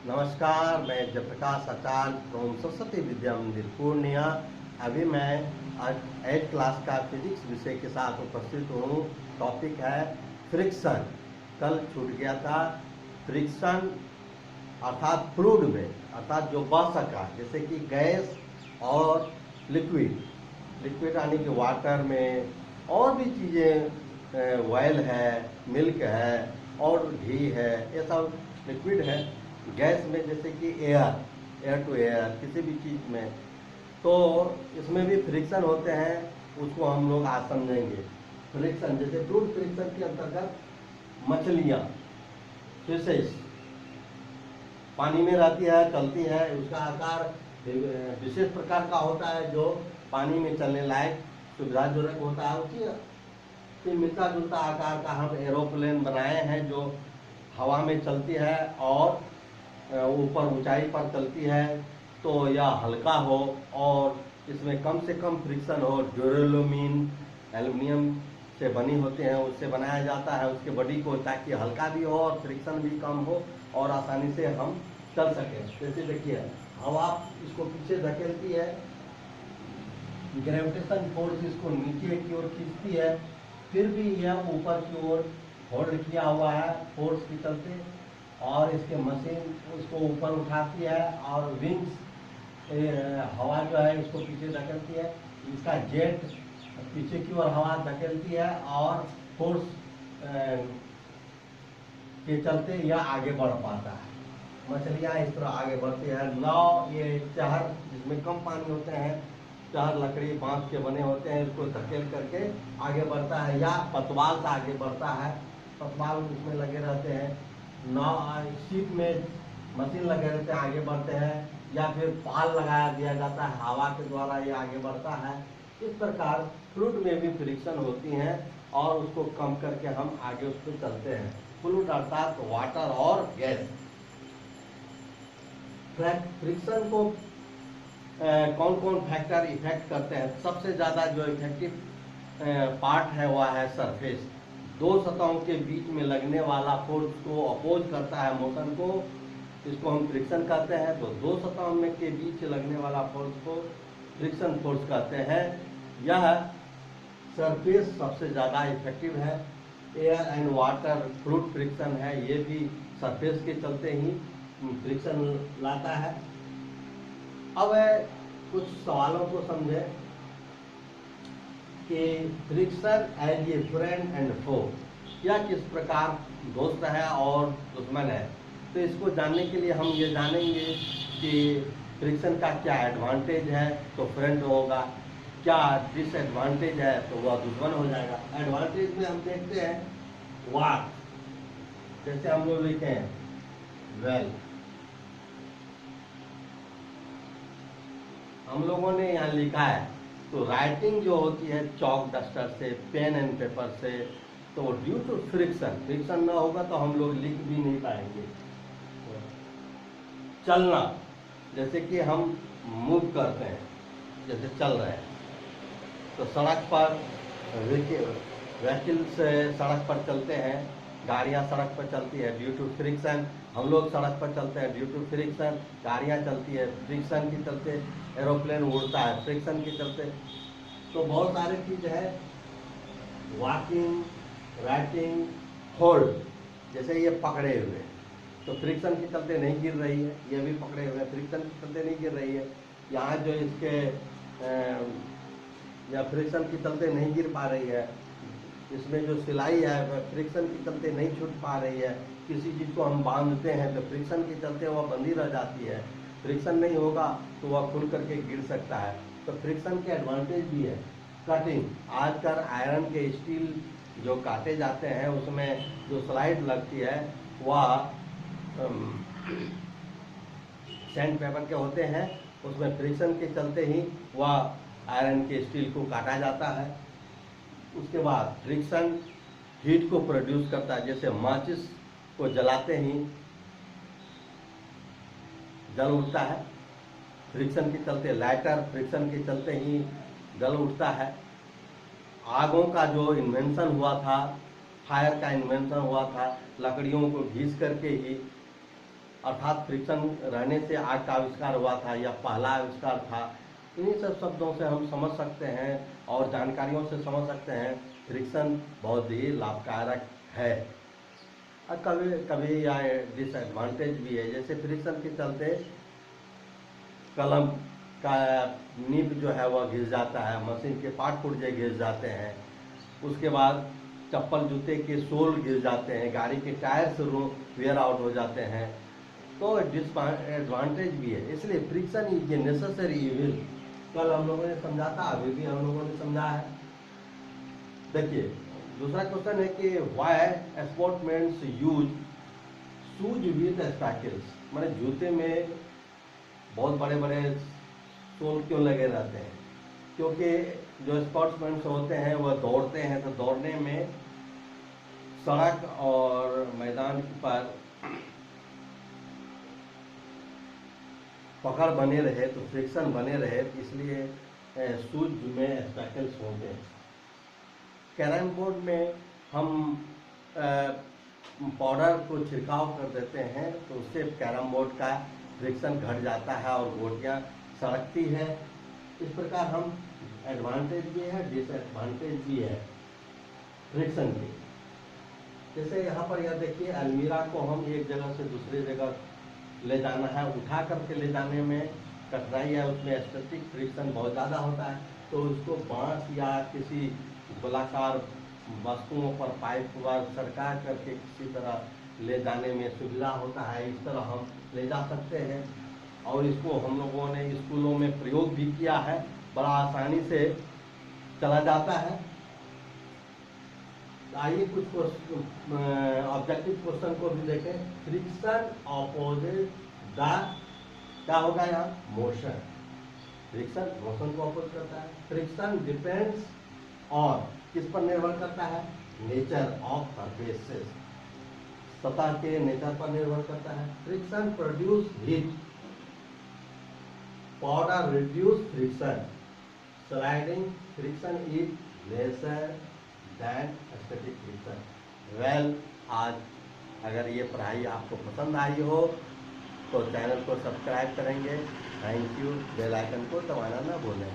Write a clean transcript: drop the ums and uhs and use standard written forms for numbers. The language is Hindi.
नमस्कार, मैं जयप्रकाश आचार्य फ्रॉम सरस्वती विद्या मंदिर पूर्णिया। अभी मैं 8th क्लास का फिजिक्स विषय के साथ उपस्थित हूँ। टॉपिक है फ्रिक्शन। कल छूट गया था। फ्रिक्शन अर्थात फ्लूइड में, अर्थात जो बह सका, जैसे कि गैस और लिक्विड यानी कि वाटर में और भी चीज़ें, ऑयल है, मिल्क है और घी है, ये सब लिक्विड है। गैस में जैसे कि एयर टू एयर, किसी भी चीज़ में, तो इसमें भी फ्रिक्शन होते हैं। उसको हम लोग आज समझेंगे। फ्रिक्शन जैसे फ्लूइड फ्रिक्शन के अंतर्गत मछलियाँ, फिशेस पानी में रहती है, चलती है। उसका आकार विशेष प्रकार का होता है जो पानी में चलने लायक सुविधाजनक होता है। उसी मिलता जुलता आकार का हम एरोप्लेन बनाए हैं जो हवा में चलती है और ऊपर ऊंचाई पर चलती है। तो यह हल्का हो और इसमें कम से कम फ्रिक्शन हो। ड्यूरेलुमिन एल्युमिनियम से बनी होते हैं, उससे बनाया जाता है उसके बॉडी को, ताकि हल्का भी हो और फ्रिक्शन भी कम हो और आसानी से हम चल सकें। जैसे देखिए, हवा इसको पीछे धकेलती है, ग्रेविटेशन फोर्स इसको नीचे की ओर खींचती है, फिर भी यह ऊपर की ओर होल्ड किया हुआ है फोर्स के चलते, और इसके मशीन उसको ऊपर उठाती है और विंग्स हवा जो है इसको पीछे धकेलती है। इसका जेट पीछे की ओर हवा धकेलती है और फोर्स के चलते यह आगे बढ़ पाता है। मछलियाँ इस तरह आगे बढ़ती है। नाव, ये चहर जिसमें कम पानी होते हैं, चहर लकड़ी बांस के बने होते हैं, इसको धकेल करके आगे बढ़ता है, या पतवाल से आगे बढ़ता है। पतवाल इसमें लगे रहते हैं। नाव, शिप में मशीन लगे रहते हैं, आगे बढ़ते हैं, या फिर पाल लगाया दिया जाता है, हवा के द्वारा ये आगे बढ़ता है। इस प्रकार फ्लूइड में भी फ्रिक्शन होती हैं और उसको कम करके हम आगे उस पर चलते हैं। फ्लूइड अर्थात वाटर और गैस। फ्रिक्शन को कौन कौन फैक्टर इफेक्ट करते हैं? सबसे ज़्यादा जो इफेक्टिव पार्ट है वह है सरफेस। दो सतहों के बीच में लगने वाला फोर्स को अपोज करता है मोशन को, इसको हम फ्रिक्शन कहते हैं। तो दो सतहों में के बीच लगने वाला फोर्स को फ्रिक्शन फोर्स कहते हैं। यह सरफेस सबसे ज़्यादा इफेक्टिव है। Air and water fluid friction है, ये भी सरफेस के चलते ही फ्रिक्शन लाता है। अब कुछ सवालों को समझें कि friction as a friend and foe, यह किस प्रकार दोस्त है और दुश्मन है। तो इसको जानने के लिए हम ये जानेंगे कि फ्रिक्शन का क्या एडवांटेज है तो फ्रेंड होगा, क्या डिसएडवांटेज है तो वह दुश्मन हो जाएगा। एडवांटेज में हम देखते हैं वाक, जैसे हम लोग लिखे हैं वेल, हम लोगों ने यहाँ लिखा है। तो राइटिंग जो होती है चॉक डस्टर से, पेन एंड पेपर से, तो ड्यू टू फ्रिक्शन, फ्रिक्शन ना होगा तो हम लोग लिख भी नहीं पाएंगे। चलना, जैसे कि हम मूव करते हैं, जैसे चल रहे हैं, तो सड़क पर व्हीकल से सड़क पर चलते हैं, गाड़ियां सड़क पर चलती है ड्यू टू फ्रिक्शन। हम लोग सड़क पर चलते हैं ड्यू टू फ्रिक्शन। गाड़ियां चलती है फ्रिक्शन के चलते। एरोप्लेन उड़ता है फ्रिक्शन के चलते। तो बहुत सारी चीज है। वॉकिंग, राइटिंग, होल्ड, जैसे ये पकड़े हुए, तो फ्रिक्शन के चलते नहीं गिर रही है, ये भी पकड़े हुए फ्रिक्शन के चलते नहीं गिर रही है। यहाँ जो इसके या फ्रिक्शन के चलते नहीं गिर पा रही है। इसमें जो सिलाई है वह फ्रिक्शन के चलते नहीं छूट पा रही है। किसी चीज़ को हम बांधते हैं तो फ्रिक्शन के चलते वह बंधी रह जाती है। फ्रिक्शन नहीं होगा तो वह खुल करके गिर सकता है। तो फ्रिक्शन के एडवांटेज भी है। कटिंग, आजकल आयरन के स्टील जो काटे जाते हैं उसमें जो स्लाइड लगती है वह सैंड पेपर के होते हैं, उसमें फ्रिक्शन के चलते ही वह आयरन के स्टील को काटा जाता है। उसके बाद फ्रिक्शन हीट को प्रोड्यूस करता है, जैसे माचिस को जलाते ही जल उठता है, फ्रिक्शन के चलते। लाइटर फ्रिक्शन के चलते ही जल उठता है। आगों का जो इन्वेंशन हुआ था, फायर का इन्वेंशन हुआ था, लकड़ियों को घिस करके ही अर्थात फ्रिक्शन रहने से आग का आविष्कार हुआ था या पहला आविष्कार था। इन्हीं सब शब्दों से हम समझ सकते हैं और जानकारियों से समझ सकते हैं फ्रिक्शन बहुत ही लाभकारक है। और कभी कभी या डिसएडवांटेज भी है, जैसे फ्रिक्शन के चलते कलम का निब जो है वह घिस जाता है, मशीन के पार्ट पुर्जे घिस जाते हैं, उसके बाद चप्पल जूते के सोल गिर जाते हैं, गाड़ी के टायर्स वेयर आउट हो जाते हैं। तो डिसएडवांटेज भी है, इसलिए friction is a necessary evil. कल हम लोगों ने समझा था, अभी भी हम लोगों ने समझा है। देखिए दूसरा क्वेश्चन है कि why sportsman use shoes with spikes, माने जूते में बहुत बड़े बड़े सोल क्यों लगे रहते हैं? क्योंकि जो स्पोर्ट्समैन होते हैं वह दौड़ते हैं, तो दौड़ने में सड़क और मैदान पर पकड़ बने रहे, तो फ्रिक्शन बने रहे, इसलिए शूज में स्पैकल्स होते हैं। कैरम बोर्ड में हम पाउडर को छिड़काव कर देते हैं, तो उससे कैरम बोर्ड का फ्रिक्शन घट जाता है और गोटियाँ सड़कती है। इस प्रकार हम एडवांटेज भी है, डिसएडवांटेज भी है फ्रिक्शन के। जैसे यहाँ पर यह देखिए, अलमीरा को हम एक जगह से दूसरी जगह ले जाना है, उठा करके ले जाने में कठिनाई है, उसमें स्टैटिक फ्रिक्शन बहुत ज़्यादा होता है, तो उसको बांस या किसी गोलाकार वस्तुओं पर पाइप पर सरका करके किसी तरह ले जाने में सुविधा होता है। इस तरह हम ले जा सकते हैं और इसको हम लोगों ने स्कूलों में प्रयोग भी किया है, बड़ा आसानी से चला जाता है। आइए कुछ ऑब्जेक्टिव क्वेश्चन को भी देखें। फ्रिक्शन ऑपोजिट द, क्या होगा यहाँ? मोशन। फ्रिक्शन मोशन को अपोज करता है। फ्रिक्शन डिपेंड्स ऑन, किस पर निर्भर करता है? नेचर ऑफ सरफेसेस, सतह के नेचर पर निर्भर करता है। Friction produce heat, powder reduce friction, sliding friction is lesser than static friction. Well, आज अगर ये पढ़ाई आपको पसंद आई हो तो चैनल को सब्सक्राइब करेंगे। Thank you. बेल आइकन को दबाना ना भूलें।